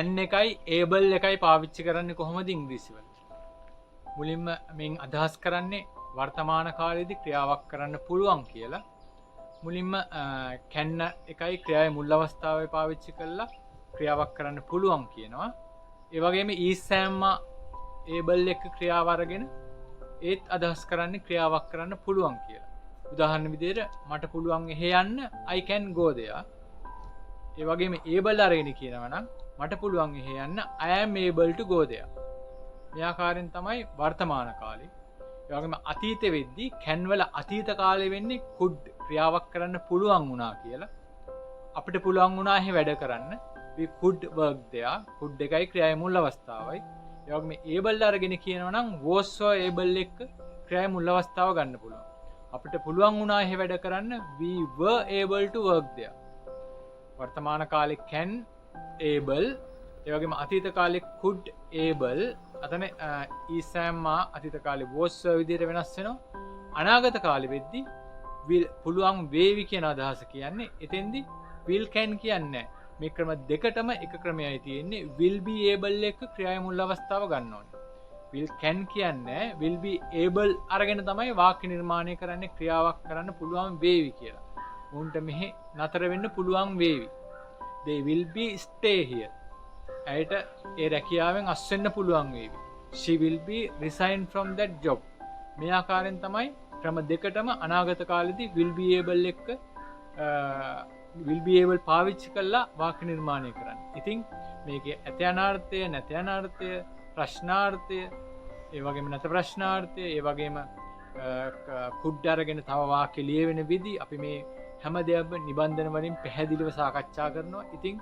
can එකයි able එකයි පාවිච්චි කරන්නේ කොහොමද ඉංග්‍රීසි වල? මුලින්ම මෙන් අදහස් කරන්නේ වර්තමාන කාලයේදී ක්‍රියාවක් කරන්න පුළුවන් කියලා. මුලින්ම can එකයි ක්‍රියාවේ මුල් අවස්ථාවේ පාවිච්චි කරලා ක්‍රියාවක් කරන්න පුළුවන් කියනවා. ඒ වගේම is am able එක ක්‍රියාව අරගෙන ඒත් අදහස් කරන්නේ ක්‍රියාවක් කරන්න පුළුවන් කියලා. උදාහරණ විදිහට මට පුළුවන් එහෙ යන්න I can go there. ඒ වගේම able අරගෙන කියනවා නම් මට පුළුවන් එහෙ යන්න I am able to go there. මේ ආකාරයෙන් තමයි වර්තමාන කාලේ. ඒ වගේම අතීත වෙද්දී can වල අතීත කාලේ වෙන්නේ could ක්‍රියාවක් කරන්න පුළුවන් වුණා කියලා. අපිට පුළුවන් වුණා එහෙ වැඩ කරන්න. we could work there. could එකයි ක්‍රියාවේ මුල් අවස්ථාවයි. ඒ වගේම able අරගෙන කියනවා නම් was or able එක ක්‍රියාවේ මුල් අවස්ථාව ගන්න පුළුවන්. අපිට පුළුවන් වුණා එහෙ වැඩ කරන්න we were able to work there. වර්තමාන කාලේ can able ඒ වගේම අතීත කාලේ could able අතන is am අතීත කාලේ was විදිහට වෙනස් වෙනවා. අනාගත කාලෙ වෙද්දී will පුළුවන් වේවි කියන අදහස කියන්නේ එතෙන්දී will can කියන්නේ මේ ක්‍රම දෙකටම එක ක්‍රමයයි තියෙන්නේ. will be able එක ක්‍රියාවේ මුල් අවස්ථාව ගන්න ඕනේ. will can කියන්නේ will be able අරගෙන තමයි වාක්‍ය නිර්මාණය කරන්නේ ක්‍රියාවක් කරන්න පුළුවන් වේවි කියලා. උන්ට මෙහි නතර වෙන්න පුළුවන් වේවි. they will be stay here. ඇයට ඒ රැකියාවෙන් අස් වෙන්න පුළුවන් වේවි. she will be resign from that job. මේ ආකාරයෙන් තමයි ක්‍රම දෙකටම අනාගත කාලෙදී will be able එක will be able පාවිච්චි කරලා වාක්‍ය නිර්මාණය කරන්නේ. ඉතින් මේකේ ඇත අනාර්ථය නැත අනාර්ථය ප්‍රශ්නාර්ථය ඒ වගේම නැත ප්‍රශ්නාර්ථය ඒ වගේම could අරගෙන තව වාක්‍ය ලියවෙන විදි අපි මේ හැම දෙයක්ම නිබන්ධන වලින් පැහැදිලිව සාකච්ඡා කරනවා. ඉතින්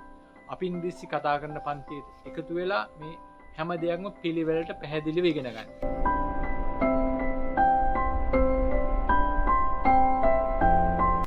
අපි ඉංග්‍රීසි කතා කරන පන්තියේ එකතු වෙලා මේ හැම දෙයක්ම පිළිවෙලට පැහැදිලිව ඉගෙන ගන්න.